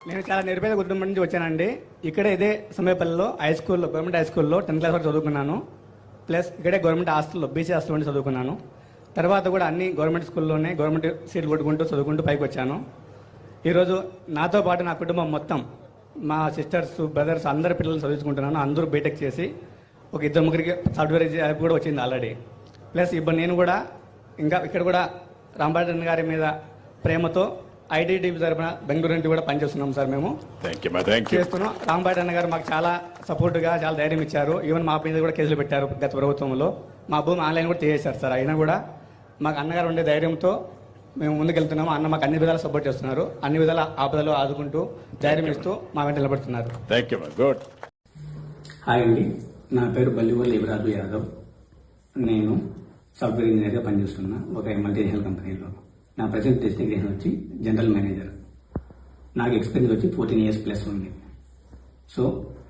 నేను చాలా నిరుపేద కుటుంబం నుంచి వచ్చానండి. ఇక్కడే ఇదే సమయపల్లిలో హై స్కూల్లో, గవర్నమెంట్ హై స్కూల్లో 10th క్లాస్ వరకు చదువుకున్నాను. ప్లస్ ఇక్కడే గవర్నమెంట్ హాస్టల్లో, బీసీ హాస్టల్ నుండి చదువుకున్నాను. తర్వాత కూడా అన్ని గవర్నమెంట్ స్కూల్లోనే గవర్నమెంట్ సీట్లు కొట్టుకుంటూ చదువుకుంటూ పైకి వచ్చాను. ఈరోజు నాతో పాటు నా కుటుంబం మొత్తం, మా సిస్టర్స్, బ్రదర్స్ అందరి పిల్లల్ని చదువుకుంటున్నాను. అందరూ బీటెక్ చేసి ఒక 2-3 సాఫ్ట్వేర్ జాబ్ కూడా వచ్చింది ఆల్రెడీ. ప్లస్ ఇప్పుడు నేను కూడా ఇంకా ఇక్కడ కూడా రాంబాటన్ గారి మీద ప్రేమతో ఐటీడీ తరఫున బెంగళూరు నుండి కూడా పనిచేస్తున్నాం సార్. మేము చేస్తున్నాం. రాంబాటన్ గారు మాకు చాలా సపోర్ట్గా, చాలా ధైర్యం ఇచ్చారు. ఈవెన్ మా మీద కూడా కేసులు పెట్టారు గత ప్రభుత్వంలో. మా భూమి ఆన్లైన్ కూడా చేశారు సార్. అయినా కూడా మాకు అన్నగారు ఉండే ధైర్యంతో మేము ముందుకెళ్తున్నాము. అన్న మాకు అన్ని విధాలు సపోర్ట్ చేస్తున్నారు. అన్ని విధాల ఆపదలు ఆదుకుంటూ ధైర్యం ఇస్తూ మా వెంట నిలబడుతున్నారు. హాయ్ అండి, నా పేరు బల్లివల్లి యువరాజు యాదవ్. నేను సాఫ్ట్వేర్ ఇంజనీర్గా పనిచేస్తున్నా ఒక మల్టీనేషనల్ కంపెనీలో. నా ప్రజెంట్ డెస్టినేషన్ వచ్చి జనరల్ మేనేజర్. నాకు ఎక్స్పీరియన్స్ వచ్చి 14 years ప్లస్ ఉంది. సో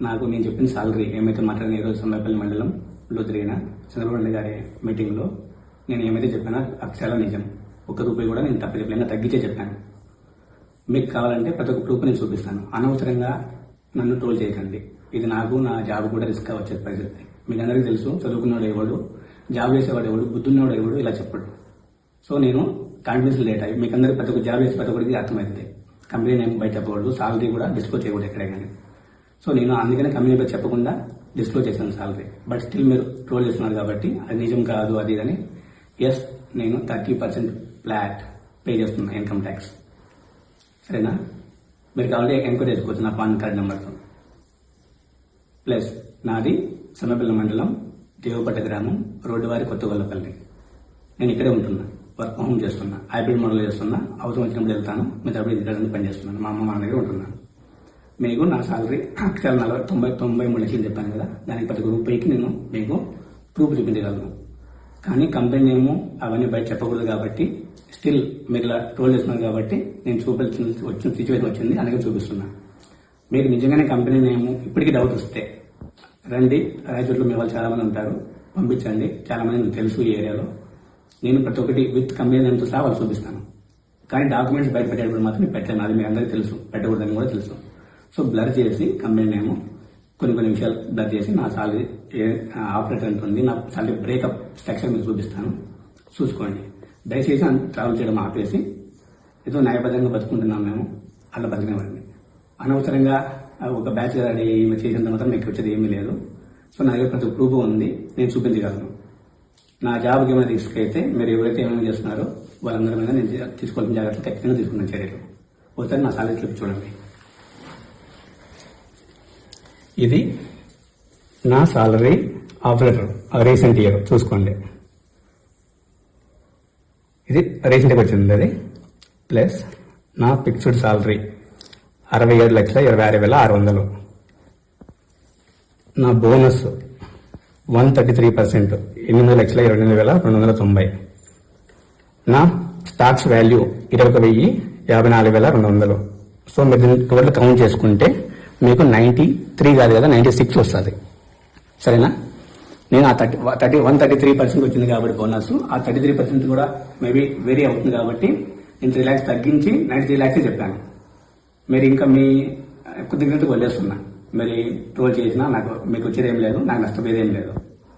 నాకు నేను చెప్పిన సాలరీ ఏమైతే మాట్లాడిన ఈరోజు సమయపల్లి మండలంలో జరిగిన చంద్రబాబు గారి మీటింగ్లో నేను ఏమైతే చెప్పానో అక్షరాల నిజం. ₹1 కూడా నేను తప్పలేక తగ్గించే చెప్పాను. మీకు కావాలంటే ప్రతి ఒక్క ప్రూఫ్ నేను చూపిస్తాను. అనవసరంగా నన్ను ట్రోల్ చేయకండి. ఇది నాకు నా జాబ్ కూడా రిస్క్ వచ్చే పరిస్థితి. మీకు అందరికీ తెలుసు, చదువుకున్నవాడు ఎవడు, జాబ్ చేసేవాడు ఎవడు, బుద్ధున్నవాడు ఎవడు ఇలా చెప్పడు. సో నేను కాన్ఫిడెన్స్ లేట్ అయ్యి మీకు అందరికీ ప్రతి ఒక్క జాబ్ చేసి ప్రతి ఒక్కరికి అర్థమవుతుంది. కంపెనీ నేమ్ బయట చెప్పకూడదు, సాలరీ కూడా డిస్క్లోజ్ చేయకూడదు ఎక్కడే కానీ. సో నేను అందుకనే కంపెనీ పేరు చెప్పకుండా డిస్క్లోజ్ చేశాను సాలరీ. బట్ స్టిల్ మీరు ట్రోల్ చేస్తున్నారు కాబట్టి అది నిజం కాదు అది అని. ఎస్, నేను 30% ఫ్లాట్ పే చేస్తున్నా ఇన్కమ్ ట్యాక్స్. సరేనా? మీరు కావాలంటే ఎంక్వైరీ చేసుకోవచ్చు నా పాన్ కార్డ్ నెంబర్తో. ప్లస్ నాది సమయపల్లి మండలం, దేవపట్ట గ్రామం, రోడ్డువారి కొత్తగొల్లపల్లి. నేను ఇక్కడే ఉంటున్నా, వర్క్ ఫ్రమ్ హోమ్ చేస్తున్నా, హైబ్రిడ్ మోడల్ చేస్తున్నా. అవసరం వచ్చినప్పుడు వెళ్తాను, మీ తప్పుడు ఇంటి పని చేస్తున్నాను. మా అమ్మ మా దగ్గర ఉంటున్నాను. మీకు నా సాలరీ అక్షరాలు 93 లక్షలు చెప్పాను కదా, దానికి ₹1 నేను మీకు ప్రూఫ్ చూపించగలను. కానీ కంపెనీ నేము అవన్నీ బయట చెప్పకూడదు కాబట్టి స్టిల్ మీరు ఇలా ట్రోల్ చేస్తున్నారు కాబట్టి నేను వచ్చిన సిచ్యువేషన్ వచ్చింది, అందుకే చూపిస్తున్నా. మీకు నిజంగానే కంపెనీ నేము ఇప్పటికీ డౌట్ వస్తే రండి, రాయచోట్లో మీ వాళ్ళు చాలా మంది ఉంటారు, పంపించండి. చాలా మంది నాకు తెలుసు ఈ ఏరియాలో. నేను ప్రతి ఒక్కటి విత్ కంపెనీ నేమ్తో సహా వాళ్ళు చూపిస్తాను. కానీ డాక్యుమెంట్స్ బయట పెట్టేటప్పుడు మాత్రం పెట్టాను, అది మీకు అందరికీ తెలుసు, పెట్టకూడదని కూడా తెలుసు. సో బ్లర్ చేసి కంపెనీ నేము కొన్ని విషయాలు బ్లర్ చేసి నా సాలరీ ఆపరేటర్ ఎంత ఉంది, నా సాలరీ బ్రేకప్ స్ట్రక్చర్ మీకు చూపిస్తాను, చూసుకోండి. దయచేసి ట్రావెల్ చేయడం ఆపేసి ఏదో న్యాయబద్ధంగా బతుకుంటున్నాం మేము, అలా బతికినవాడిని. అనవసరంగా ఒక బ్యాచ్ రెడీ చేసినంత మాత్రం మీకు వచ్చేది ఏమీ లేదు. సో నా దగ్గర ప్రతి ప్రూఫ్ ఉంది, నేను చూపించగలను. నా జాబ్కి ఏమైనా రిస్క్ అయితే మీరు ఎవరైతే ఏమైనా చేస్తున్నారో వాళ్ళందరి మీద నేను తీసుకోవాల్సిన జాగ్రత్తలు ఖచ్చితంగా తీసుకున్న చర్యలు. ఒకసారి నా సాలరీ స్లిప్ చూడండి. ఇది నా సాలరీ ఆపరేటర్ రీసెంట్ ఇయర్ చూసుకోండి. ఇది రీసెంట్గా వచ్చింది అది. ప్లస్ నా ఫిక్స్డ్ సాలరీ 67,26,600. నా బోనస్ 133%, 8,28,290. నా స్టాక్స్ వాల్యూ 21,54,200. సో మీరు దీన్ని టోటల్ కౌంట్ చేసుకుంటే మీకు 93 కాదు కదా, 96 వస్తుంది. సరేనా? నేను ఆ 133% వచ్చింది కాబట్టి బోనస్, ఆ 33% కూడా మేబీ వేరీ అవుతుంది కాబట్టి నేను 3 lakhs తగ్గించి 93 lakhs చెప్పాను. మీరు ఇంకా మీ కొద్దిగా వదిలేస్తున్నా. మరి ట్రోల్ చేసినా నాకు మీకు వచ్చేది ఏం లేదు, నాకు నష్టపోయేది ఏం లేదు.